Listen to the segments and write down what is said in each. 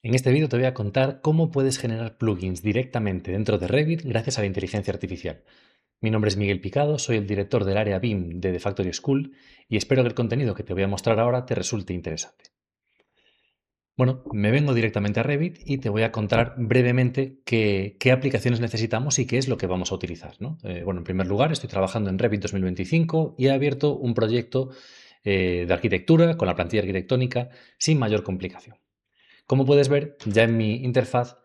En este vídeo te voy a contar cómo puedes generar plugins directamente dentro de Revit gracias a la inteligencia artificial. Mi nombre es Miguel Picado, soy el director del área BIM de The Factory School y espero que el contenido que te voy a mostrar ahora te resulte interesante. Bueno, me vengo directamente a Revit y te voy a contar brevemente qué aplicaciones necesitamos y qué es lo que vamos a utilizar, ¿no? Bueno, en primer lugar, estoy trabajando en Revit 2025 y he abierto un proyecto de arquitectura con la plantilla arquitectónica sin mayor complicación. Como puedes ver, ya en mi interfaz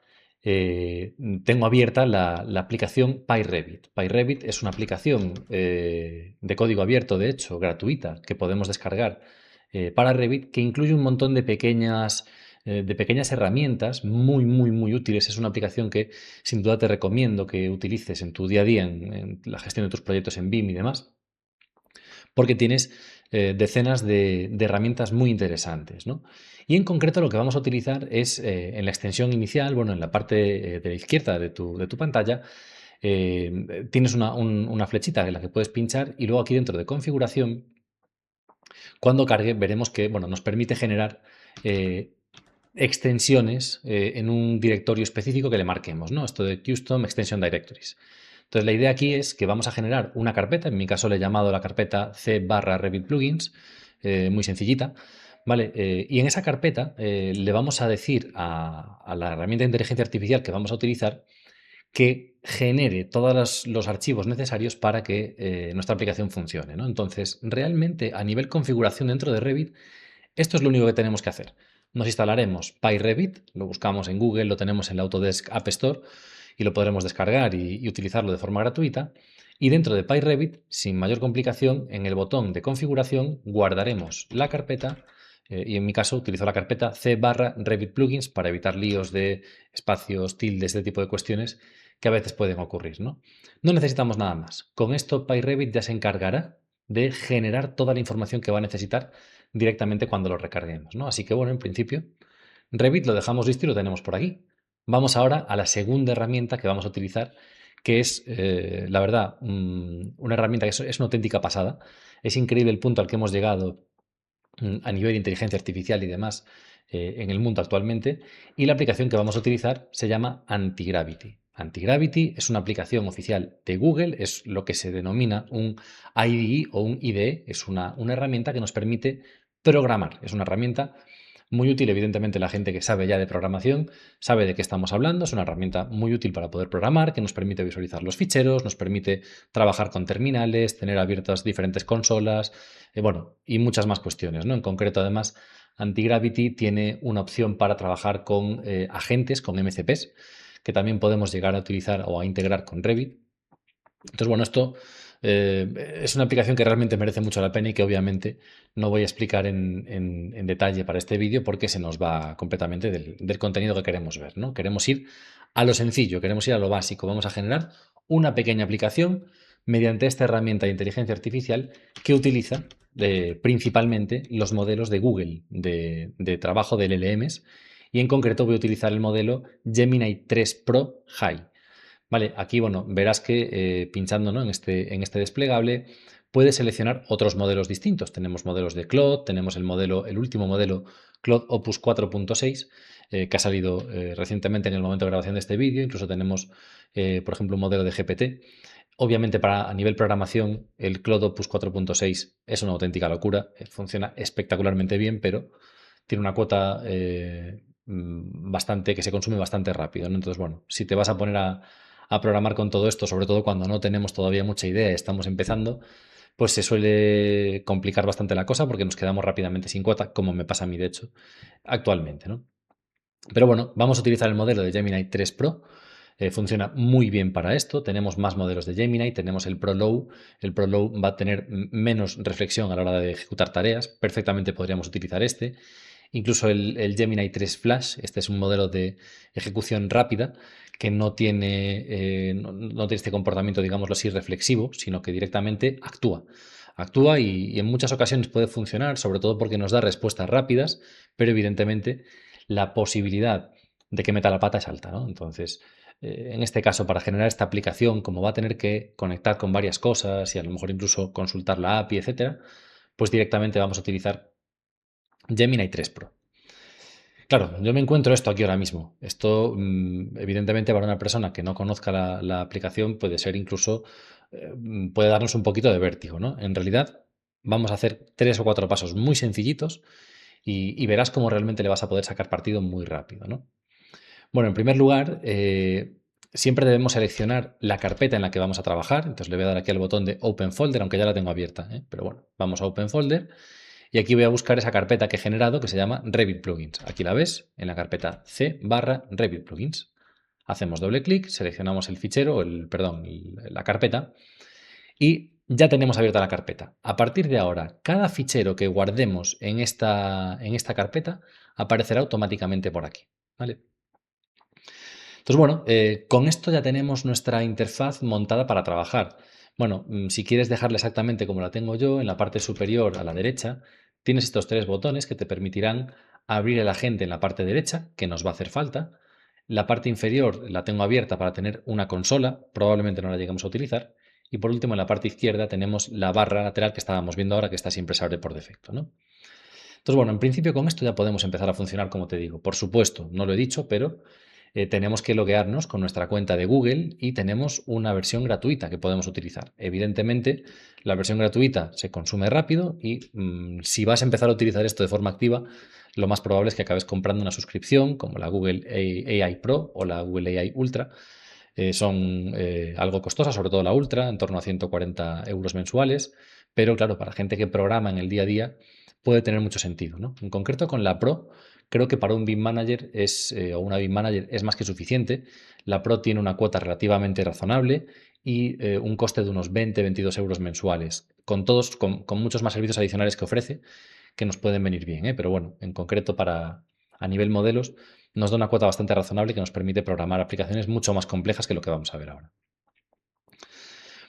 eh, tengo abierta la aplicación PyRevit. PyRevit es una aplicación de código abierto, de hecho, gratuita, que podemos descargar para Revit, que incluye un montón de pequeñas herramientas muy útiles. Es una aplicación que sin duda te recomiendo que utilices en tu día a día, en la gestión de tus proyectos en BIM y demás, porque tienes decenas de herramientas muy interesantes, ¿no? Y en concreto lo que vamos a utilizar es en la extensión inicial, bueno, en la parte de la izquierda de tu pantalla, tienes una flechita en la que puedes pinchar y luego aquí dentro de configuración, cuando cargue, veremos que bueno, nos permite generar eh, extensiones en un directorio específico que le marquemos, ¿no? Esto de Custom Extension Directories. Entonces, la idea aquí es que vamos a generar una carpeta, en mi caso le he llamado la carpeta C barra Revit Plugins, muy sencillita, ¿vale? Y en esa carpeta le vamos a decir a la herramienta de inteligencia artificial que vamos a utilizar que genere todos los archivos necesarios para que nuestra aplicación funcione, ¿no? Entonces, realmente a nivel configuración dentro de Revit, esto es lo único que tenemos que hacer. Nos instalaremos PyRevit, lo buscamos en Google, lo tenemos en la Autodesk App Store y lo podremos descargar y utilizarlo de forma gratuita. Y dentro de PyRevit, sin mayor complicación, en el botón de configuración guardaremos la carpeta y en mi caso utilizo la carpeta C barra Revit Plugins para evitar líos de espacios, tildes, este tipo de cuestiones que a veces pueden ocurrir, ¿no? No necesitamos nada más. Con esto PyRevit ya se encargará de generar toda la información que va a necesitar directamente cuando lo recarguemos, ¿no? Así que bueno, en principio, Revit lo dejamos listo y lo tenemos por aquí. Vamos ahora a la segunda herramienta que vamos a utilizar, que es, la verdad, una herramienta que es una auténtica pasada. Es increíble el punto al que hemos llegado a nivel de inteligencia artificial y demás en el mundo actualmente. Y la aplicación que vamos a utilizar se llama Antigravity. Antigravity es una aplicación oficial de Google, es lo que se denomina un IDE o un IDE, es una herramienta que nos permite programar. Es una herramienta muy útil, evidentemente, la gente que sabe ya de programación sabe de qué estamos hablando. Es una herramienta muy útil para poder programar, que nos permite visualizar los ficheros, nos permite trabajar con terminales, tener abiertas diferentes consolas, bueno, y muchas más cuestiones, ¿no? En concreto, además, Antigravity tiene una opción para trabajar con agentes, con MCPs, que también podemos llegar a utilizar o a integrar con Revit. Entonces, bueno, esto es una aplicación que realmente merece mucho la pena y que obviamente no voy a explicar en detalle para este vídeo porque se nos va completamente del contenido que queremos ver, ¿no? Queremos ir a lo sencillo, queremos ir a lo básico. Vamos a generar una pequeña aplicación mediante esta herramienta de inteligencia artificial que utiliza principalmente los modelos de Google de trabajo del LLMs y en concreto voy a utilizar el modelo Gemini 3 Pro High. Vale, aquí, bueno, verás que pinchando, ¿no? en este desplegable puedes seleccionar otros modelos distintos. Tenemos modelos de Claude, tenemos el último modelo Claude Opus 4.6 que ha salido recientemente en el momento de grabación de este vídeo. Incluso tenemos, por ejemplo, un modelo de GPT. Obviamente, a nivel programación, el Claude Opus 4.6 es una auténtica locura. Funciona espectacularmente bien, pero tiene una cuota bastante que se consume bastante rápido, ¿no? Entonces, bueno, si te vas a poner a programar con todo esto, sobre todo cuando no tenemos todavía mucha idea y estamos empezando, pues se suele complicar bastante la cosa porque nos quedamos rápidamente sin cuota, como me pasa a mí de hecho actualmente, ¿no? Pero bueno, vamos a utilizar el modelo de Gemini 3 Pro. Funciona muy bien para esto. Tenemos más modelos de Gemini, tenemos el Pro Low. El Pro Low va a tener menos reflexión a la hora de ejecutar tareas. Perfectamente podríamos utilizar este. Incluso el Gemini 3 Flash, este es un modelo de ejecución rápida que no tiene este comportamiento, digámoslo así, reflexivo, sino que directamente actúa. Actúa y en muchas ocasiones puede funcionar, sobre todo porque nos da respuestas rápidas, pero evidentemente la posibilidad de que meta la pata es alta, ¿no? Entonces, en este caso, para generar esta aplicación, como va a tener que conectar con varias cosas y a lo mejor incluso consultar la API, etcétera, pues directamente vamos a utilizar Gemini 3 Pro. Claro, yo me encuentro esto aquí ahora mismo. Esto, evidentemente, para una persona que no conozca la aplicación puede ser incluso, puede darnos un poquito de vértigo, ¿no? En realidad, vamos a hacer 3 o 4 pasos muy sencillitos y verás cómo realmente le vas a poder sacar partido muy rápido, ¿no? Bueno, en primer lugar, siempre debemos seleccionar la carpeta en la que vamos a trabajar. Entonces le voy a dar aquí al botón de Open Folder, aunque ya la tengo abierta, ¿eh? Pero bueno, vamos a Open Folder y aquí voy a buscar esa carpeta que he generado que se llama Revit Plugins. Aquí la ves, en la carpeta C/Revit Plugins. Hacemos doble clic, seleccionamos el fichero, la carpeta y ya tenemos abierta la carpeta. A partir de ahora, cada fichero que guardemos en esta carpeta aparecerá automáticamente por aquí, ¿vale? Entonces, bueno, con esto ya tenemos nuestra interfaz montada para trabajar. Bueno, si quieres dejarla exactamente como la tengo yo, en la parte superior a la derecha, tienes estos 3 botones que te permitirán abrir el agente en la parte derecha, que nos va a hacer falta. La parte inferior la tengo abierta para tener una consola, probablemente no la lleguemos a utilizar. Y por último, en la parte izquierda tenemos la barra lateral que estábamos viendo ahora, que esta siempre se abre por defecto, ¿no? Entonces, bueno, en principio con esto ya podemos empezar a funcionar como te digo. Por supuesto, no lo he dicho, pero tenemos que loguearnos con nuestra cuenta de Google y tenemos una versión gratuita que podemos utilizar. Evidentemente, la versión gratuita se consume rápido y si vas a empezar a utilizar esto de forma activa, lo más probable es que acabes comprando una suscripción como la Google AI Pro o la Google AI Ultra. Son algo costosas, sobre todo la Ultra, en torno a 140 euros mensuales, pero claro, para gente que programa en el día a día puede tener mucho sentido, ¿no? En concreto con la Pro, creo que para un BIM Manager o una BIM Manager es más que suficiente. La Pro tiene una cuota relativamente razonable y un coste de unos 20-22 euros mensuales, con muchos más servicios adicionales que ofrece, que nos pueden venir bien, ¿eh? Pero bueno, en concreto a nivel modelos, nos da una cuota bastante razonable que nos permite programar aplicaciones mucho más complejas que lo que vamos a ver ahora.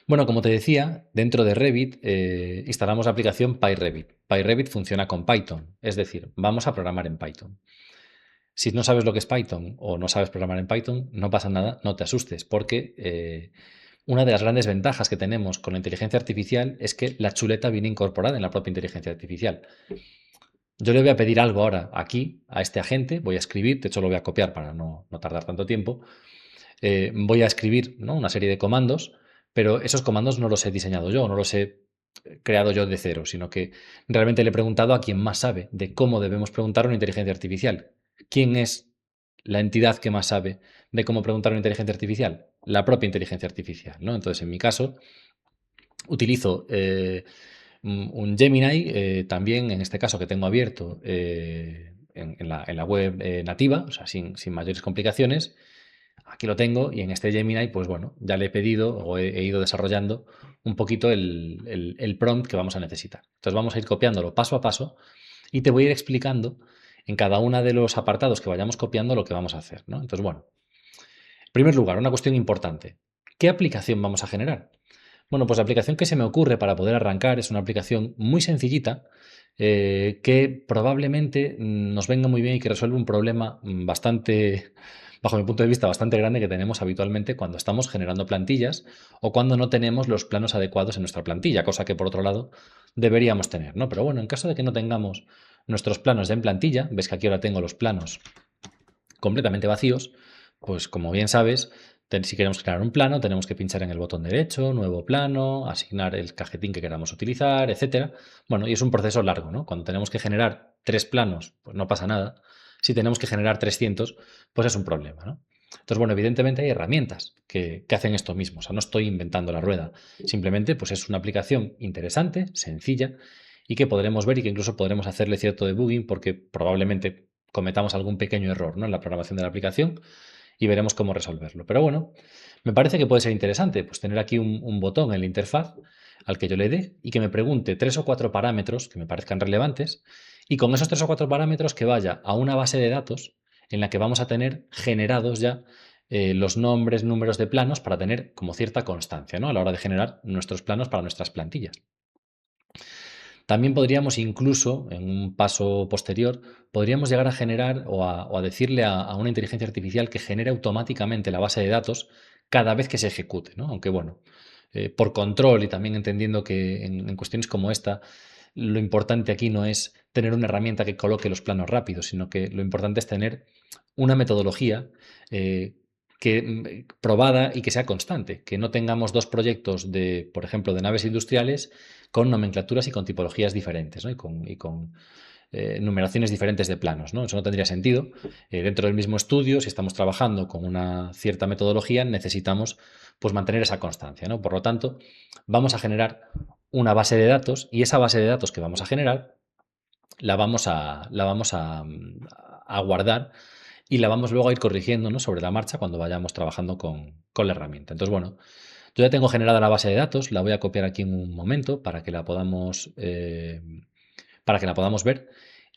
Bueno, como te decía, dentro de Revit instalamos la aplicación PyRevit. PyRevit funciona con Python, es decir, vamos a programar en Python. Si no sabes lo que es Python o no sabes programar en Python, no pasa nada, no te asustes, porque una de las grandes ventajas que tenemos con la inteligencia artificial es que la chuleta viene incorporada en la propia inteligencia artificial. Yo le voy a pedir algo ahora aquí a este agente, voy a escribir, de hecho lo voy a copiar para no tardar tanto tiempo. Voy a escribir, ¿no?, una serie de comandos, pero esos comandos no los he diseñado yo, no los he creado yo de cero, sino que realmente le he preguntado a quien más sabe de cómo debemos preguntar a una inteligencia artificial. ¿Quién es la entidad que más sabe de cómo preguntar a una inteligencia artificial? La propia inteligencia artificial, ¿no? Entonces, en mi caso, utilizo un Gemini, también en este caso que tengo abierto en la web nativa, o sea, sin mayores complicaciones. Aquí lo tengo y en este Gemini, pues bueno, ya le he pedido o he ido desarrollando un poquito el prompt que vamos a necesitar. Entonces vamos a ir copiándolo paso a paso y te voy a ir explicando en cada uno de los apartados que vayamos copiando lo que vamos a hacer, ¿no? Entonces, bueno, en primer lugar, una cuestión importante. ¿Qué aplicación vamos a generar? Bueno, pues la aplicación que se me ocurre para poder arrancar es una aplicación muy sencillita que probablemente nos venga muy bien y que resuelve un problema bastante, bajo mi punto de vista, bastante grande que tenemos habitualmente cuando estamos generando plantillas o cuando no tenemos los planos adecuados en nuestra plantilla, cosa que por otro lado deberíamos tener, ¿no? Pero bueno, en caso de que no tengamos nuestros planos ya en plantilla, ves que aquí ahora tengo los planos completamente vacíos, pues como bien sabes, si queremos crear un plano, tenemos que pinchar en el botón derecho, nuevo plano, asignar el cajetín que queramos utilizar, etcétera. Bueno, y es un proceso largo, ¿no? Cuando tenemos que generar 3 planos, pues no pasa nada. Si tenemos que generar 300, pues es un problema, ¿no? Entonces, bueno, evidentemente hay herramientas que hacen esto mismo. O sea, no estoy inventando la rueda. Simplemente, pues es una aplicación interesante, sencilla, y que podremos ver y que incluso podremos hacerle cierto debugging porque probablemente cometamos algún pequeño error, ¿no?, en la programación de la aplicación y veremos cómo resolverlo. Pero bueno, me parece que puede ser interesante pues tener aquí un botón en la interfaz al que yo le dé y que me pregunte 3 o 4 parámetros que me parezcan relevantes y con esos 3 o 4 parámetros que vaya a una base de datos en la que vamos a tener generados ya los nombres, números de planos para tener como cierta constancia, ¿no?, a la hora de generar nuestros planos para nuestras plantillas. También podríamos incluso, en un paso posterior, podríamos llegar a generar o a decirle a una inteligencia artificial que genere automáticamente la base de datos cada vez que se ejecute, ¿no? Aunque bueno, por control y también entendiendo que en cuestiones como esta, lo importante aquí no es tener una herramienta que coloque los planos rápidos, sino que lo importante es tener una metodología eh, probada y que sea constante, que no tengamos dos proyectos de, por ejemplo, de naves industriales con nomenclaturas y con tipologías diferentes, ¿no? Y con numeraciones diferentes de planos, ¿no? Eso no tendría sentido. Dentro del mismo estudio, si estamos trabajando con una cierta metodología, necesitamos pues, mantener esa constancia, ¿no? Por lo tanto, vamos a generar una base de datos y esa base de datos que vamos a generar la vamos a guardar y la vamos luego a ir corrigiendo, ¿no? Sobre la marcha cuando vayamos trabajando con la herramienta. Entonces, bueno, yo ya tengo generada la base de datos, la voy a copiar aquí en un momento para que la podamos ver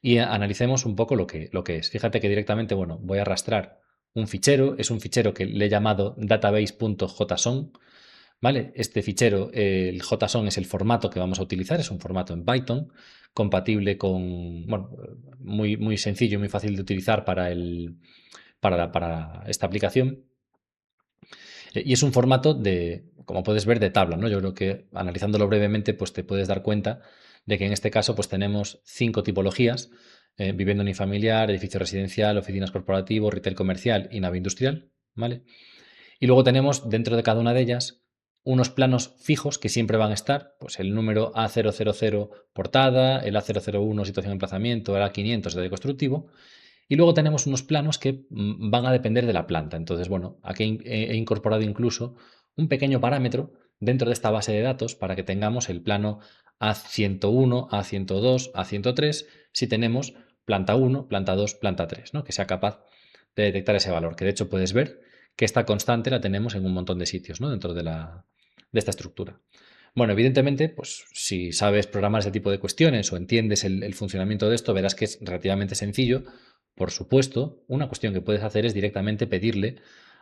y analicemos un poco lo que es. Fíjate que directamente, bueno, voy a arrastrar un fichero, es un fichero que le he llamado database.json, ¿vale? Este fichero, el JSON es el formato que vamos a utilizar, es un formato en Python, compatible con, bueno, muy, muy sencillo y muy fácil de utilizar para esta aplicación. Y es un formato de, como puedes ver, de tabla, ¿no? Yo creo que analizándolo brevemente, pues te puedes dar cuenta de que en este caso, pues tenemos 5 tipologías: vivienda unifamiliar, edificio residencial, oficinas corporativo, retail comercial y nave industrial, ¿vale? Y luego tenemos dentro de cada una de ellas unos planos fijos que siempre van a estar, pues el número A000 portada, el A001 situación de emplazamiento, el A500 de constructivo, y luego tenemos unos planos que van a depender de la planta. Entonces, bueno, aquí he incorporado incluso un pequeño parámetro dentro de esta base de datos para que tengamos el plano A101, A102, A103, si tenemos planta 1, planta 2, planta 3, ¿no? Que sea capaz de detectar ese valor, que de hecho puedes ver que esta constante la tenemos en un montón de sitios, ¿no? Dentro de esta estructura. Bueno, evidentemente, pues si sabes programar ese tipo de cuestiones o entiendes el funcionamiento de esto, verás que es relativamente sencillo. Por supuesto, una cuestión que puedes hacer es directamente pedirle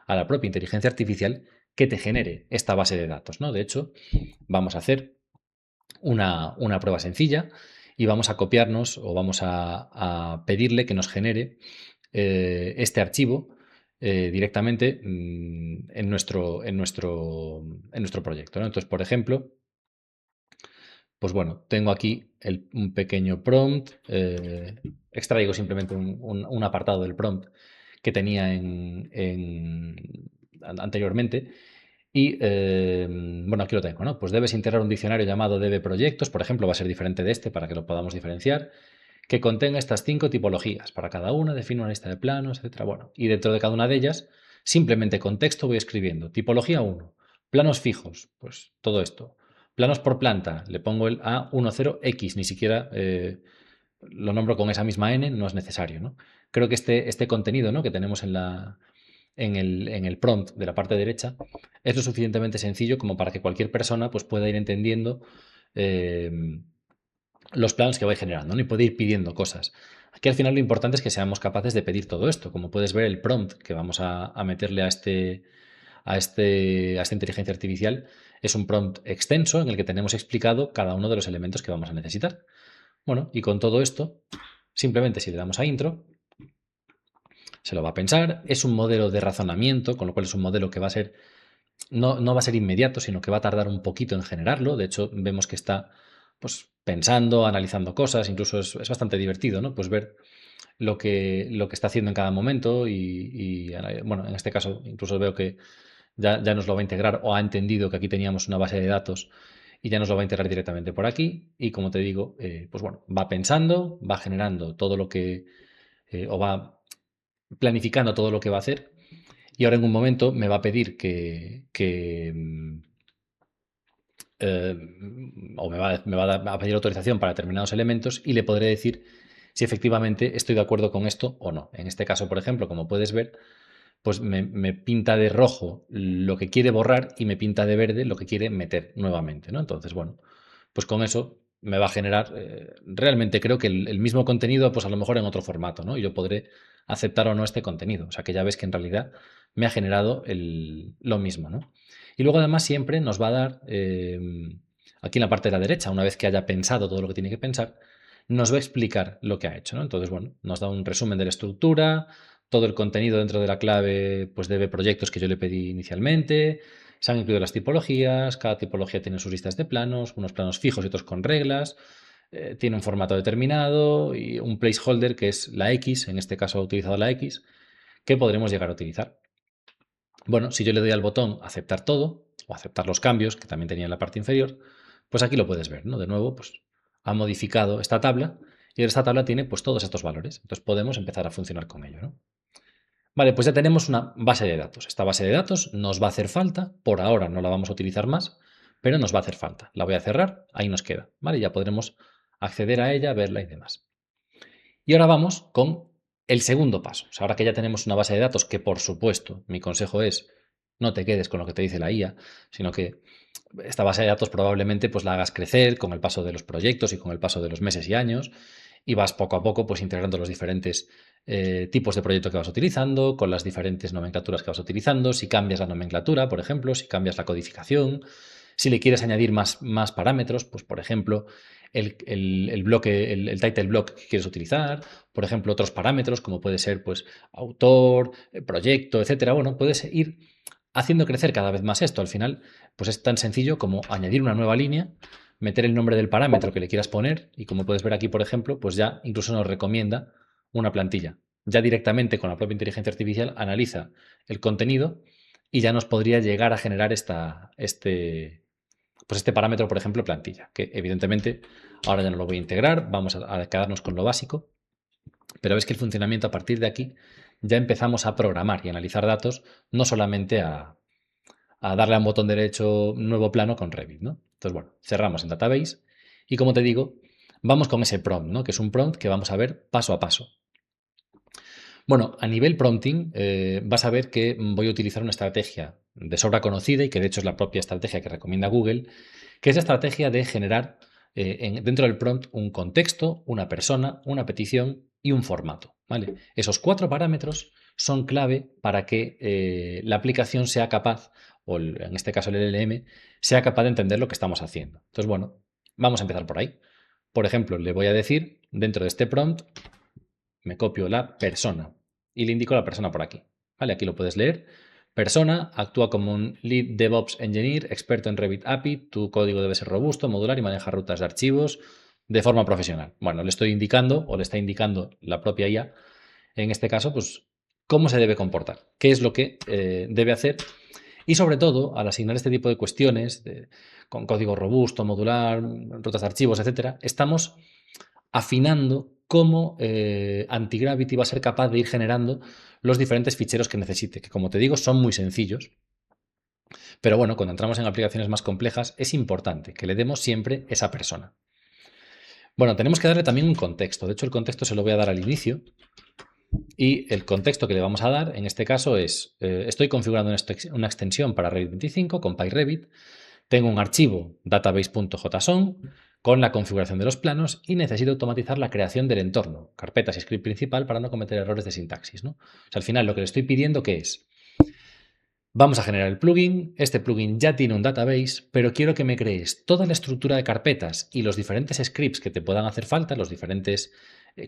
a la propia inteligencia artificial que te genere esta base de datos, ¿no? De hecho, vamos a hacer una prueba sencilla y vamos a copiarnos o vamos a pedirle que nos genere este archivo directamente en nuestro proyecto, ¿no? Entonces, por ejemplo, pues bueno, tengo aquí un pequeño prompt, extraigo simplemente un apartado del prompt que tenía anteriormente y bueno, aquí lo tengo, ¿no? Pues debes integrar un diccionario llamado dbproyectos, por ejemplo, va a ser diferente de este para que lo podamos diferenciar, que contenga estas 5 tipologías. Para cada una define una lista de planos, etcétera. Bueno, y dentro de cada una de ellas, simplemente con texto voy escribiendo. Tipología 1, planos fijos, pues todo esto. Planos por planta, le pongo el A10X, ni siquiera lo nombro con esa misma N, no es necesario, ¿no? Creo que este contenido, ¿no? Que tenemos en el prompt de la parte derecha es lo suficientemente sencillo como para que cualquier persona pues, pueda ir entendiendo eh, los planos que voy generando, ¿no? Y puede ir pidiendo cosas. Aquí al final lo importante es que seamos capaces de pedir todo esto. Como puedes ver, el prompt que vamos a meterle a esta inteligencia artificial es un prompt extenso en el que tenemos explicado cada uno de los elementos que vamos a necesitar. Bueno, y con todo esto, simplemente si le damos a intro, se lo va a pensar. Es un modelo de razonamiento, con lo cual es un modelo que va a ser, no va a ser inmediato, sino que va a tardar un poquito en generarlo. De hecho, vemos que está pues, pensando, analizando cosas, incluso es bastante divertido, ¿no? Pues ver lo que está haciendo en cada momento bueno, en este caso incluso veo que ya nos lo va a integrar o ha entendido que aquí teníamos una base de datos y ya nos lo va a integrar directamente por aquí. Y como te digo, pues bueno, va pensando, va generando todo lo que, o va planificando todo lo que va a hacer y ahora en un momento me va a pedir o me va a pedir autorización para determinados elementos y le podré decir si efectivamente estoy de acuerdo con esto o no. En este caso, por ejemplo, como puedes ver, pues me pinta de rojo lo que quiere borrar y me pinta de verde lo que quiere meter nuevamente, ¿no? Entonces, bueno, pues con eso me va a generar, realmente creo que el mismo contenido, pues a lo mejor en otro formato, ¿no? Y yo podré aceptar o no este contenido. O sea que ya ves que en realidad me ha generado lo mismo, ¿no? Y luego además siempre nos va a dar, aquí en la parte de la derecha, una vez que haya pensado todo lo que tiene que pensar, nos va a explicar lo que ha hecho, ¿no? Entonces, bueno, nos da un resumen de la estructura, todo el contenido dentro de la clave, pues debe proyectos que yo le pedí inicialmente, se han incluido las tipologías, cada tipología tiene sus listas de planos, unos planos fijos y otros con reglas. tiene un formato determinado y un placeholder que es la X, en este caso ha utilizado la X, que podremos llegar a utilizar. Bueno, si yo le doy al botón aceptar todo o aceptar los cambios, que también tenía en la parte inferior, pues aquí lo puedes ver, ¿no? De nuevo, pues ha modificado esta tabla y esta tabla tiene pues todos estos valores. Entonces podemos empezar a funcionar con ello, ¿no? Vale, pues ya tenemos una base de datos. Esta base de datos nos va a hacer falta, por ahora no la vamos a utilizar más, pero nos va a hacer falta. La voy a cerrar, ahí nos queda, ¿vale? Ya podremos acceder a ella, verla y demás. Y ahora vamos con el segundo paso. O sea, ahora que ya tenemos una base de datos que, por supuesto, mi consejo es no te quedes con lo que te dice la IA, sino que esta base de datos probablemente pues la hagas crecer con el paso de los proyectos y con el paso de los meses y años y vas poco a poco pues integrando los diferentes tipos de proyecto que vas utilizando, con las diferentes nomenclaturas que vas utilizando, si cambias la nomenclatura, por ejemplo, si cambias la codificación, si le quieres añadir más parámetros, pues por ejemplo, el bloque, el title block que quieres utilizar, por ejemplo, otros parámetros como puede ser pues autor, proyecto, etcétera. Bueno, puedes ir haciendo crecer cada vez más esto. Al final, pues es tan sencillo como añadir una nueva línea, meter el nombre del parámetro que le quieras poner y como puedes ver aquí, por ejemplo, pues ya incluso nos recomienda una plantilla. Ya directamente con la propia inteligencia artificial analiza el contenido y ya nos podría llegar a generar este parámetro, por ejemplo, plantilla, que evidentemente ahora ya no lo voy a integrar, vamos a quedarnos con lo básico, pero ves que el funcionamiento a partir de aquí ya empezamos a programar y analizar datos, no solamente a darle a un botón derecho nuevo plano con Revit, ¿no? Entonces, bueno, cerramos en Database y como te digo, vamos con ese prompt, ¿no? Que es un prompt que vamos a ver paso a paso. Bueno, a nivel prompting, vas a ver que voy a utilizar una estrategia de sobra conocida y que de hecho es la propia estrategia que recomienda Google, que es la estrategia de generar dentro del prompt un contexto, una persona, una petición y un formato. ¿Vale? Esos 4 parámetros son clave para que la aplicación sea capaz, o en este caso el LLM, sea capaz de entender lo que estamos haciendo. Entonces, bueno, vamos a empezar por ahí. Por ejemplo, le voy a decir, dentro de este prompt, me copio la persona y le indico a la persona por aquí. ¿Vale? Aquí lo puedes leer. Persona actúa como un Lead DevOps Engineer, experto en Revit API. Tu código debe ser robusto, modular y maneja rutas de archivos de forma profesional. Bueno, le estoy indicando o le está indicando la propia IA, en este caso, pues cómo se debe comportar, qué es lo que debe hacer y sobre todo, al asignar este tipo de cuestiones con código robusto, modular, rutas de archivos, etcétera, estamos afinando cómo Antigravity va a ser capaz de ir generando los diferentes ficheros que necesite, que como te digo son muy sencillos, pero bueno, cuando entramos en aplicaciones más complejas es importante que le demos siempre esa persona. Bueno, tenemos que darle también un contexto, de hecho el contexto se lo voy a dar al inicio y el contexto que le vamos a dar en este caso es, estoy configurando una extensión para Revit 25 con PyRevit. Tengo un archivo database.json con la configuración de los planos y necesito automatizar la creación del entorno, carpetas y script principal para no cometer errores de sintaxis, ¿no? O sea, al final lo que le estoy pidiendo que es, vamos a generar el plugin, este plugin ya tiene un database, pero quiero que me crees toda la estructura de carpetas y los diferentes scripts que te puedan hacer falta, los diferentes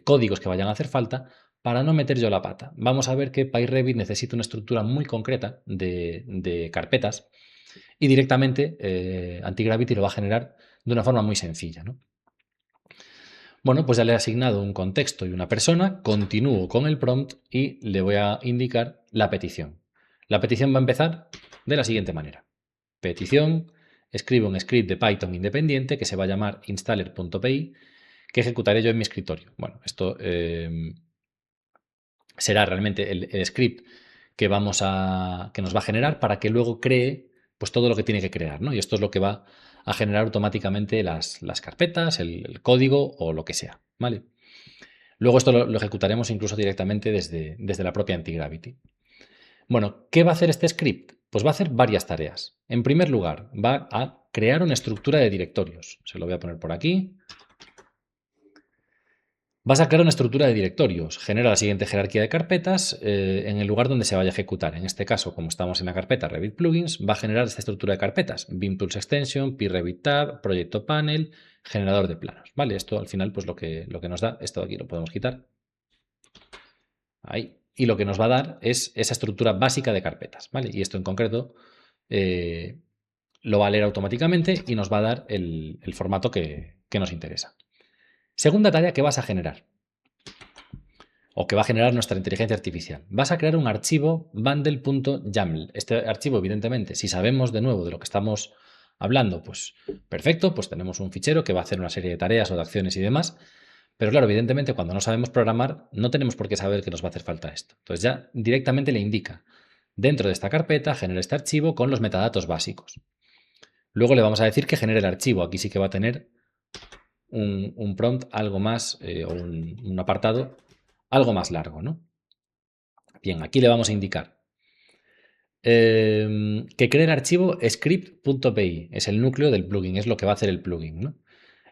códigos que vayan a hacer falta, para no meter yo la pata. Vamos a ver que PyRevit necesita una estructura muy concreta de carpetas y directamente Antigravity lo va a generar de una forma muy sencilla, ¿no? Bueno, pues ya le he asignado un contexto y una persona, continúo con el prompt y le voy a indicar la petición. La petición va a empezar de la siguiente manera. Petición, escribo un script de Python independiente que se va a llamar installer.py que ejecutaré yo en mi escritorio. Bueno, esto será realmente el script que que nos va a generar para que luego cree pues todo lo que tiene que crear, ¿no? Y esto es lo que va a generar automáticamente las carpetas, el código o lo que sea, ¿vale? Luego esto lo ejecutaremos incluso directamente desde la propia Antigravity. Bueno, ¿qué va a hacer este script? Pues va a hacer varias tareas. En primer lugar, va a crear una estructura de directorios. Se lo voy a poner por aquí. Vas a crear una estructura de directorios. Genera la siguiente jerarquía de carpetas en el lugar donde se vaya a ejecutar. En este caso, como estamos en la carpeta Revit Plugins, va a generar esta estructura de carpetas. BIM Tools Extension, PRevit Tab, Proyecto Panel, generador de planos. ¿Vale? Esto al final, pues lo que nos da, esto de aquí lo podemos quitar. Ahí. Y lo que nos va a dar es esa estructura básica de carpetas. ¿Vale? Y esto en concreto lo va a leer automáticamente y nos va a dar el formato que nos interesa. Segunda tarea que vas a generar, o que va a generar nuestra inteligencia artificial. Vas a crear un archivo bundle.yaml. Este archivo, evidentemente, si sabemos de nuevo de lo que estamos hablando, pues perfecto, pues tenemos un fichero que va a hacer una serie de tareas o de acciones y demás. Pero claro, evidentemente, cuando no sabemos programar, no tenemos por qué saber que nos va a hacer falta esto. Entonces ya directamente le indica, dentro de esta carpeta, genera este archivo con los metadatos básicos. Luego le vamos a decir que genere el archivo. Aquí sí que va a tener un prompt algo más, o un apartado algo más largo, ¿no? Bien, aquí le vamos a indicar que cree el archivo script.py. Es el núcleo del plugin, es lo que va a hacer el plugin, ¿no?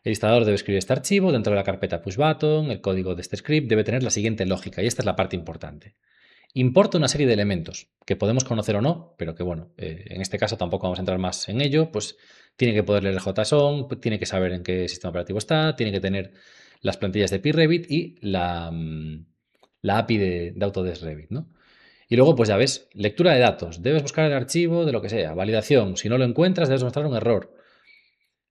El instalador debe escribir este archivo dentro de la carpeta pushButton. El código de este script debe tener la siguiente lógica, y esta es la parte importante. Importa una serie de elementos que podemos conocer o no, pero que bueno, en este caso tampoco vamos a entrar más en ello. Pues tiene que poder leer el JSON, tiene que saber en qué sistema operativo está, tiene que tener las plantillas de PyRevit y la API de Autodesk Revit, ¿no? Y luego, pues ya ves, lectura de datos. Debes buscar el archivo de lo que sea. Validación. Si no lo encuentras, debes mostrar un error.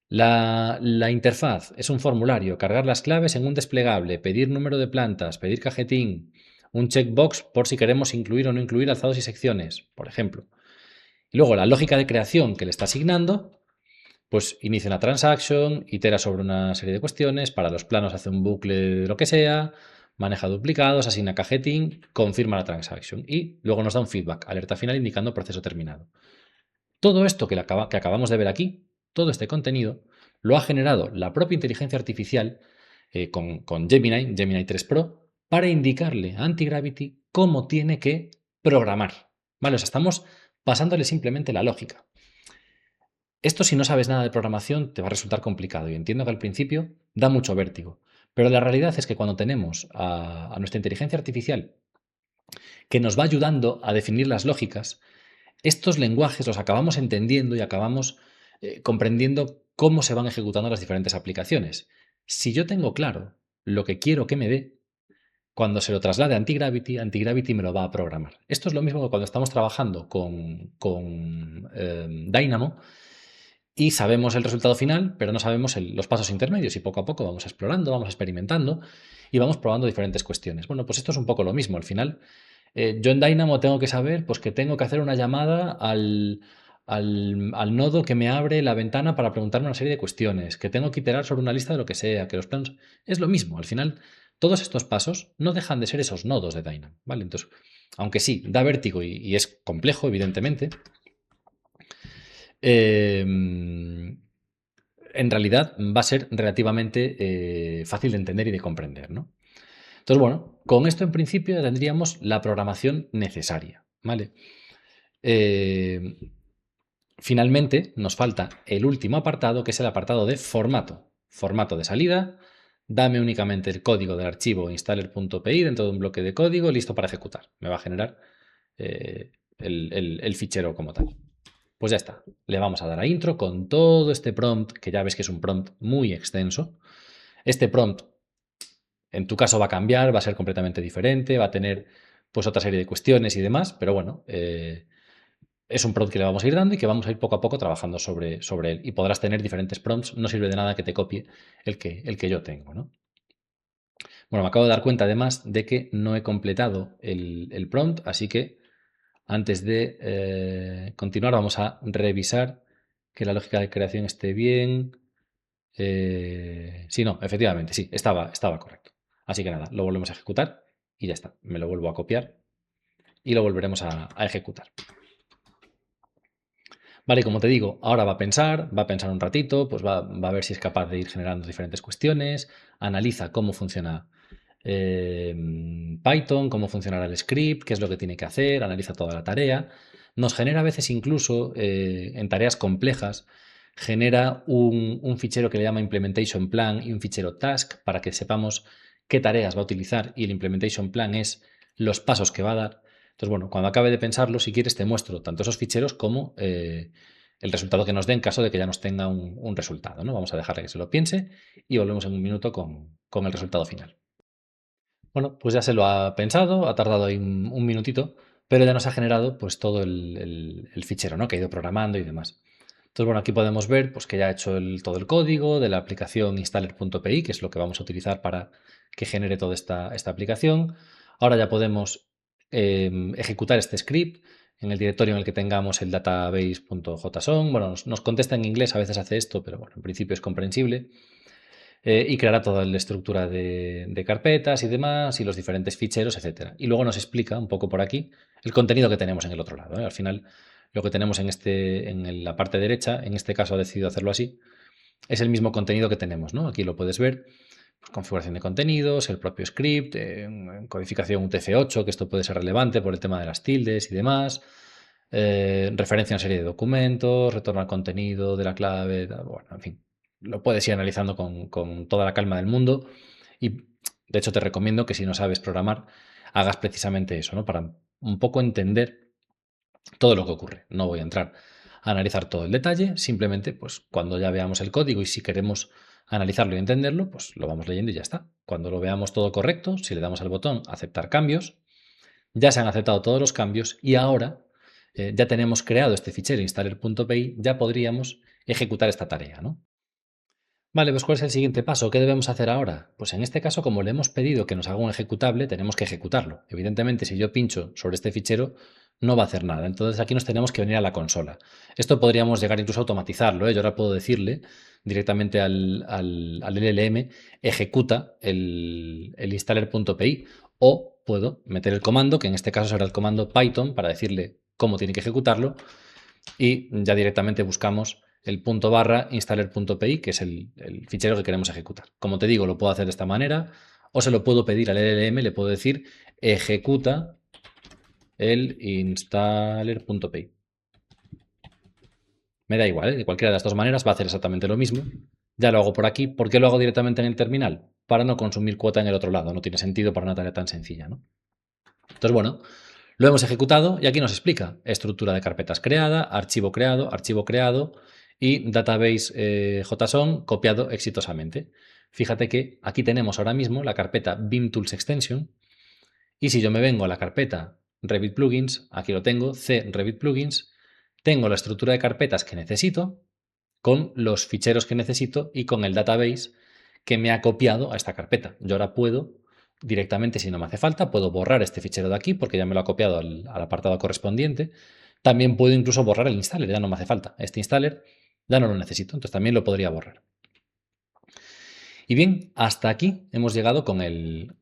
La interfaz es un formulario. Cargar las claves en un desplegable. Pedir número de plantas. Pedir cajetín. Un checkbox por si queremos incluir o no incluir alzados y secciones, por ejemplo. Y luego la lógica de creación que le está asignando, pues inicia una transaction, itera sobre una serie de cuestiones, para los planos hace un bucle de lo que sea, maneja duplicados, asigna cajetín, confirma la transaction y luego nos da un feedback, alerta final indicando proceso terminado. Todo esto que acabamos de ver aquí, todo este contenido, lo ha generado la propia inteligencia artificial con Gemini 3 Pro, para indicarle a Antigravity cómo tiene que programar. ¿Vale? O sea, estamos pasándole simplemente la lógica. Esto, si no sabes nada de programación, te va a resultar complicado y entiendo que al principio da mucho vértigo. Pero la realidad es que cuando tenemos a nuestra inteligencia artificial que nos va ayudando a definir las lógicas, estos lenguajes los acabamos entendiendo y acabamos comprendiendo cómo se van ejecutando las diferentes aplicaciones. Si yo tengo claro lo que quiero que me dé, cuando se lo traslade a Antigravity, Antigravity me lo va a programar. Esto es lo mismo que cuando estamos trabajando con Dynamo y sabemos el resultado final, pero no sabemos los pasos intermedios, y poco a poco vamos explorando, vamos experimentando y vamos probando diferentes cuestiones. Bueno, pues esto es un poco lo mismo. Al final, yo en Dynamo tengo que saber, pues, que tengo que hacer una llamada al nodo que me abre la ventana para preguntarme una serie de cuestiones, que tengo que iterar sobre una lista de lo que sea, que los planos... Es lo mismo. Al final, todos estos pasos no dejan de ser esos nodos de Dynamo, ¿vale? Entonces, aunque sí, da vértigo y es complejo, evidentemente, en realidad va a ser relativamente fácil de entender y de comprender, ¿no? Entonces, bueno, con esto en principio ya tendríamos la programación necesaria, ¿vale? Eh, Finalmente, nos falta el último apartado, que es el apartado de formato. Formato de salida, dame únicamente el código del archivo installer.py dentro de un bloque de código listo para ejecutar. Me va a generar el fichero como tal. Pues ya está. Le vamos a dar a intro con todo este prompt, que ya ves que es un prompt muy extenso. Este prompt, en tu caso, va a cambiar, va a ser completamente diferente, va a tener pues otra serie de cuestiones y demás, pero bueno, es un prompt que le vamos a ir dando y que vamos a ir poco a poco trabajando sobre él. Y podrás tener diferentes prompts, no sirve de nada que te copie el que yo tengo, ¿no? Bueno, me acabo de dar cuenta además de que no he completado el prompt, así que antes de continuar, vamos a revisar que la lógica de creación esté bien. Sí, no, efectivamente, sí, estaba correcto. Así que nada, lo volvemos a ejecutar y ya está. Me lo vuelvo a copiar y lo volveremos a ejecutar. Vale, como te digo, ahora va a pensar un ratito, pues va a ver si es capaz de ir generando diferentes cuestiones, analiza cómo funciona Python, cómo funcionará el script, qué es lo que tiene que hacer, analiza toda la tarea. Nos genera a veces incluso en tareas complejas, genera un fichero que le llama implementation plan y un fichero task para que sepamos qué tareas va a utilizar, y el implementation plan es los pasos que va a dar. Entonces, bueno, cuando acabe de pensarlo, si quieres, te muestro tanto esos ficheros como el resultado que nos dé en caso de que ya nos tenga un resultado, ¿no? Vamos a dejarle que se lo piense y volvemos en un minuto con el resultado final. Bueno, pues ya se lo ha pensado, ha tardado ahí un minutito, pero ya nos ha generado pues todo el fichero, ¿no? Que ha ido programando y demás. Entonces, bueno, aquí podemos ver pues, que ya he hecho todo el código de la aplicación installer.py, que es lo que vamos a utilizar para que genere toda esta aplicación. Ahora ya podemos ejecutar este script en el directorio en el que tengamos el database.json. Bueno, nos contesta en inglés, a veces hace esto, pero bueno, en principio es comprensible. Y creará toda la estructura de carpetas y demás, y los diferentes ficheros, etcétera. Y luego nos explica un poco por aquí el contenido que tenemos en el otro lado, ¿eh? Al final, lo que tenemos en la parte derecha, en este caso ha decidido hacerlo así, es el mismo contenido que tenemos, ¿no? Aquí lo puedes ver, pues, configuración de contenidos, el propio script, codificación UTF-8, que esto puede ser relevante por el tema de las tildes y demás, referencia a una serie de documentos, retorno al contenido de la clave, bueno, en fin, lo puedes ir analizando con toda la calma del mundo y de hecho te recomiendo que si no sabes programar hagas precisamente eso, ¿no? Para un poco entender todo lo que ocurre. No voy a entrar a analizar todo el detalle, simplemente pues cuando ya veamos el código y si queremos analizarlo y entenderlo, pues lo vamos leyendo y ya está. Cuando lo veamos todo correcto, si le damos al botón aceptar cambios, ya se han aceptado todos los cambios y ahora ya tenemos creado este fichero installer.py, ya podríamos ejecutar esta tarea, ¿no? Vale, pues ¿cuál es el siguiente paso? ¿Qué debemos hacer ahora? Pues en este caso, como le hemos pedido que nos haga un ejecutable, tenemos que ejecutarlo. Evidentemente, si yo pincho sobre este fichero, no va a hacer nada. Entonces aquí nos tenemos que venir a la consola. Esto podríamos llegar incluso a automatizarlo, ¿eh? Yo ahora puedo decirle directamente al LLM, ejecuta el installer.py, o puedo meter el comando, que en este caso será el comando Python, para decirle cómo tiene que ejecutarlo, y ya directamente buscamos el punto barra installer.py, que es el fichero que queremos ejecutar. Como te digo, lo puedo hacer de esta manera, o se lo puedo pedir al LLM, le puedo decir ejecuta el installer.py. Me da igual, ¿eh? De cualquiera de las dos maneras va a hacer exactamente lo mismo. Ya lo hago por aquí. ¿Por qué lo hago directamente en el terminal? Para no consumir cuota en el otro lado. No tiene sentido para una tarea tan sencilla, ¿no? Entonces, bueno, lo hemos ejecutado y aquí nos explica estructura de carpetas creada, archivo creado y database JSON copiado exitosamente. Fíjate que aquí tenemos ahora mismo la carpeta BIM Tools Extension y si yo me vengo a la carpeta Revit Plugins, aquí lo tengo, C Revit Plugins, tengo la estructura de carpetas que necesito con los ficheros que necesito y con el database que me ha copiado a esta carpeta. Yo ahora puedo directamente, si no me hace falta, puedo borrar este fichero de aquí porque ya me lo ha copiado al apartado correspondiente. También puedo incluso borrar el installer, ya no me hace falta. Este installer ya no lo necesito, entonces también lo podría borrar. Y bien, hasta aquí hemos llegado con el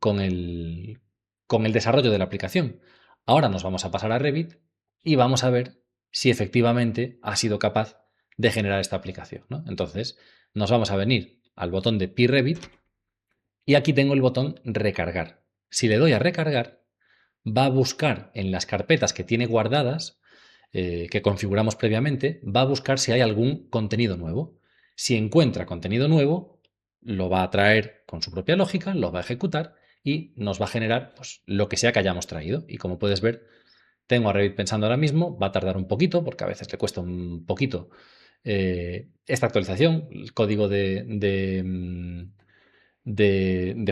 desarrollo de la aplicación. Ahora nos vamos a pasar a Revit y vamos a ver si efectivamente ha sido capaz de generar esta aplicación, ¿no? Entonces, nos vamos a venir al botón de PRevit y aquí tengo el botón recargar. Si le doy a recargar, va a buscar en las carpetas que tiene guardadas, que configuramos previamente, va a buscar si hay algún contenido nuevo. Si encuentra contenido nuevo, lo va a traer con su propia lógica, lo va a ejecutar y nos va a generar pues, lo que sea que hayamos traído. Y como puedes ver, tengo a Revit pensando ahora mismo, va a tardar un poquito, porque a veces le cuesta un poquito esta actualización. El código de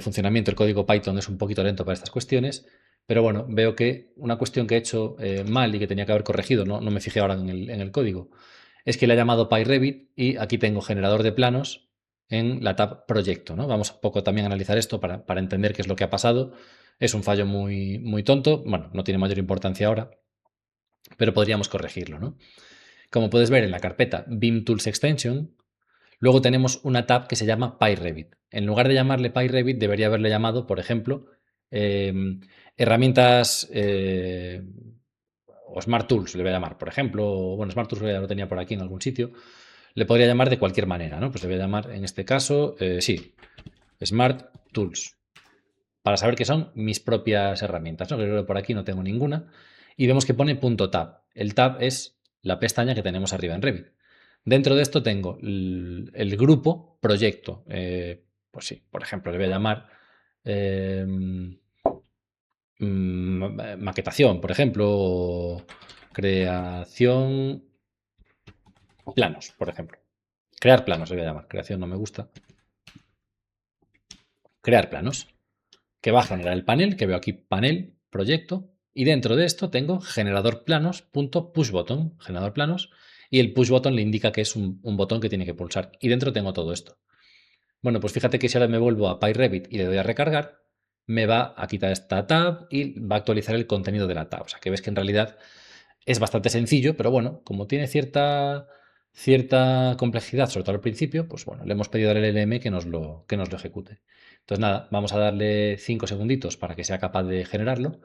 funcionamiento, el código Python es un poquito lento para estas cuestiones, pero bueno, veo que una cuestión que he hecho mal y que tenía que haber corregido, no me fijé ahora en el código, es que le he llamado PyRevit y aquí tengo generador de planos en la tab proyecto, ¿no? Vamos un poco también a analizar esto para entender qué es lo que ha pasado. Es un fallo muy, muy tonto, bueno, no tiene mayor importancia ahora, pero podríamos corregirlo, ¿no? Como puedes ver en la carpeta BIM Tools Extension, luego tenemos una tab que se llama PyRevit. En lugar de llamarle PyRevit, debería haberle llamado, por ejemplo, herramientas o Smart Tools, le voy a llamar, por ejemplo. Bueno, Smart Tools ya lo tenía por aquí en algún sitio. Le podría llamar de cualquier manera, ¿no? Pues le voy a llamar, en este caso, sí, Smart Tools, para saber que son mis propias herramientas, ¿no? Creo que por aquí no tengo ninguna. Y vemos que pone .tab. El tab es la pestaña que tenemos arriba en Revit. Dentro de esto tengo el grupo proyecto. Pues sí, por ejemplo, le voy a llamar eh, maquetación, por ejemplo, o creación planos, por ejemplo. Crear planos le voy a llamar. Creación no me gusta. Crear planos, que va a generar el panel, que veo aquí panel, proyecto, y dentro de esto tengo generador planos.pushButton, generador planos, y el push button le indica que es un botón que tiene que pulsar. Y dentro tengo todo esto. Bueno, pues fíjate que si ahora me vuelvo a PyRevit y le doy a recargar, me va a quitar esta tab y va a actualizar el contenido de la tab. O sea que ves que en realidad es bastante sencillo, pero bueno, como tiene cierta complejidad, sobre todo al principio, pues bueno, le hemos pedido al LLM que nos lo ejecute. Entonces nada, vamos a darle 5 segunditos para que sea capaz de generarlo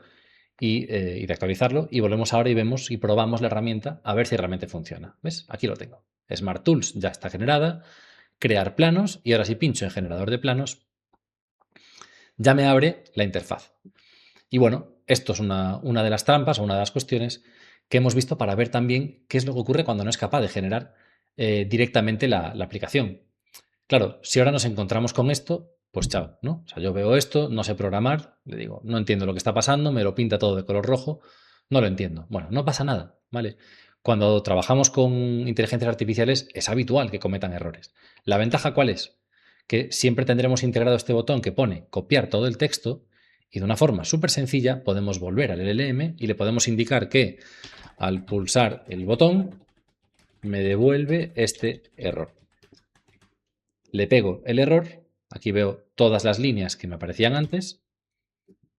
y de actualizarlo, y volvemos ahora y vemos y probamos la herramienta a ver si realmente funciona. ¿Ves? Aquí lo tengo. Smart Tools ya está generada, crear planos, y ahora si pincho en generador de planos, ya me abre la interfaz. Y bueno, esto es una de las trampas o una de las cuestiones que hemos visto para ver también qué es lo que ocurre cuando no es capaz de generar directamente la aplicación. Claro, si ahora nos encontramos con esto, pues chao, ¿no? O sea, yo veo esto, no sé programar, le digo, no entiendo lo que está pasando, me lo pinta todo de color rojo, no lo entiendo. Bueno, no pasa nada, ¿vale? Cuando trabajamos con inteligencias artificiales es habitual que cometan errores. ¿La ventaja cuál es? Que siempre tendremos integrado este botón que pone copiar todo el texto y de una forma súper sencilla podemos volver al LLM y le podemos indicar que al pulsar el botón me devuelve este error. Le pego el error, aquí veo todas las líneas que me aparecían antes,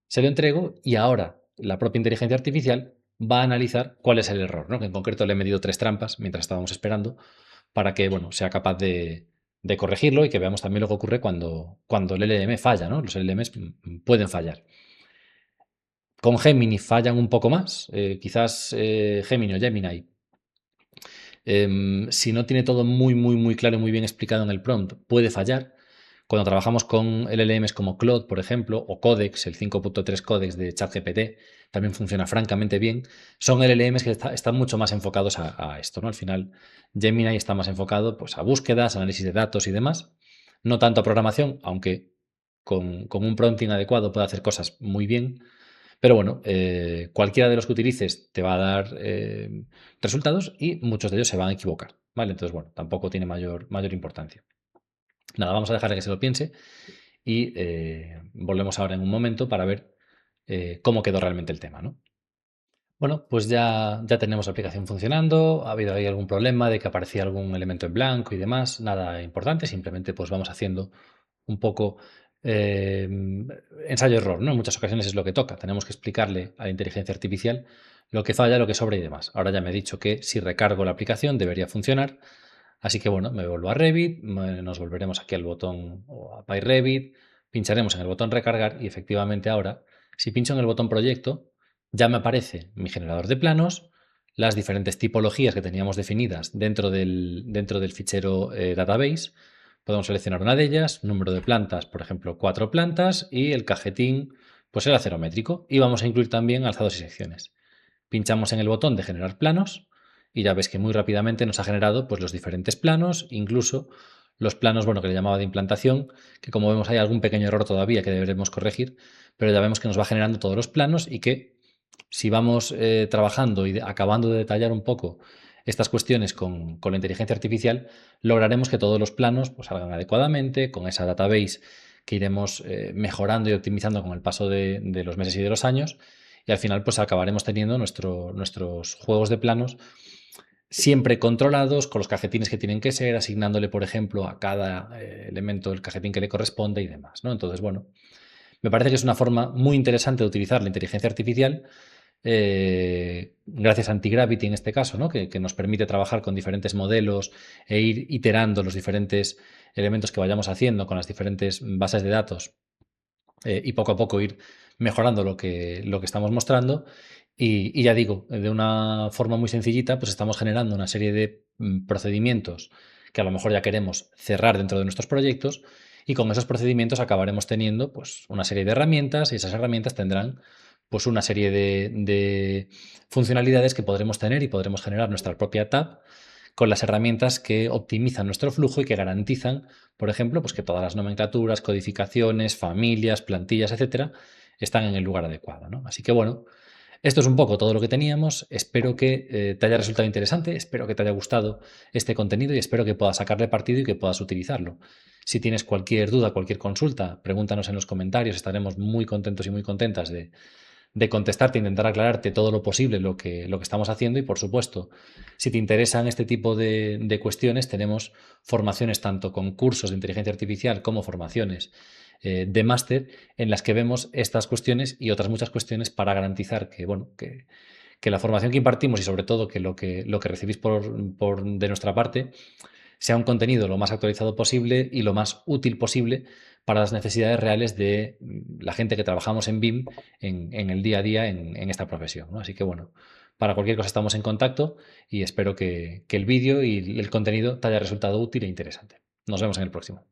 se lo entrego y ahora la propia inteligencia artificial va a analizar cuál es el error, ¿no? Que en concreto le he medido 3 trampas mientras estábamos esperando para que bueno, sea capaz de corregirlo y que veamos también lo que ocurre cuando el LLM falla, ¿no? Los LLMs pueden fallar. Con Gemini fallan un poco más, quizás Gemini o Gemini. Si no tiene todo muy, muy, muy claro y muy bien explicado en el prompt, puede fallar. Cuando trabajamos con LLMs como Claude, por ejemplo, o Codex, el 5.3 Codex de ChatGPT, también funciona francamente bien. Son LLMs que están mucho más enfocados a esto, ¿no? Al final, Gemini está más enfocado pues, a búsquedas, análisis de datos y demás. No tanto a programación, aunque con un prompting adecuado puede hacer cosas muy bien. Pero bueno, cualquiera de los que utilices te va a dar resultados y muchos de ellos se van a equivocar, ¿vale? Entonces, bueno, tampoco tiene mayor importancia. Nada, vamos a dejarle que se lo piense y volvemos ahora en un momento para ver cómo quedó realmente el tema, ¿no? Bueno, pues ya tenemos la aplicación funcionando, ha habido ahí algún problema de que aparecía algún elemento en blanco y demás, nada importante, simplemente pues vamos haciendo un poco eh, ensayo-error, ¿no? En muchas ocasiones es lo que toca, tenemos que explicarle a la inteligencia artificial lo que falla, lo que sobra y demás. Ahora ya me he dicho que si recargo la aplicación debería funcionar, así que bueno, me vuelvo a Revit, nos volveremos aquí al botón o a PyRevit, pincharemos en el botón recargar y efectivamente ahora, si pincho en el botón proyecto, ya me aparece mi generador de planos, las diferentes tipologías que teníamos definidas dentro del fichero database. Podemos seleccionar una de ellas, número de plantas, por ejemplo, 4 plantas, y el cajetín, pues el acerométrico. Y vamos a incluir también alzados y secciones. Pinchamos en el botón de generar planos y ya ves que muy rápidamente nos ha generado pues, los diferentes planos, incluso los planos, bueno, que le llamaba de implantación, que como vemos hay algún pequeño error todavía que deberemos corregir, pero ya vemos que nos va generando todos los planos y que si vamos trabajando y acabando de detallar un poco estas cuestiones con la inteligencia artificial, lograremos que todos los planos pues, salgan adecuadamente, con esa database que iremos mejorando y optimizando con el paso de los meses y de los años, y al final pues acabaremos teniendo nuestros juegos de planos siempre controlados, con los cajetines que tienen que ser, asignándole, por ejemplo, a cada elemento el cajetín que le corresponde y demás, ¿no? Entonces, bueno, me parece que es una forma muy interesante de utilizar la inteligencia artificial, gracias a Antigravity en este caso, ¿no? Que nos permite trabajar con diferentes modelos e ir iterando los diferentes elementos que vayamos haciendo con las diferentes bases de datos y poco a poco ir mejorando lo que estamos mostrando. Y ya digo, de una forma muy sencillita, pues estamos generando una serie de procedimientos que a lo mejor ya queremos cerrar dentro de nuestros proyectos, y con esos procedimientos acabaremos teniendo pues, una serie de herramientas, y esas herramientas tendrán pues, una serie de funcionalidades que podremos tener y podremos generar nuestra propia tab con las herramientas que optimizan nuestro flujo y que garantizan, por ejemplo, pues que todas las nomenclaturas, codificaciones, familias, plantillas, etcétera, están en el lugar adecuado, ¿no? Así que bueno, esto es un poco todo lo que teníamos. Espero que te haya resultado interesante, espero que te haya gustado este contenido y espero que puedas sacarle partido y que puedas utilizarlo. Si tienes cualquier duda, cualquier consulta, pregúntanos en los comentarios, estaremos muy contentos y muy contentas de contestarte, intentar aclararte todo lo posible lo que estamos haciendo y, por supuesto, si te interesan este tipo de cuestiones, tenemos formaciones tanto con cursos de inteligencia artificial como formaciones de máster en las que vemos estas cuestiones y otras muchas cuestiones para garantizar que, bueno, que la formación que impartimos y sobre todo que lo que recibís de nuestra parte sea un contenido lo más actualizado posible y lo más útil posible para las necesidades reales de la gente que trabajamos en BIM en el día a día en esta profesión, ¿no? Así que bueno, para cualquier cosa estamos en contacto y espero que el vídeo y el contenido te haya resultado útil e interesante. Nos vemos en el próximo.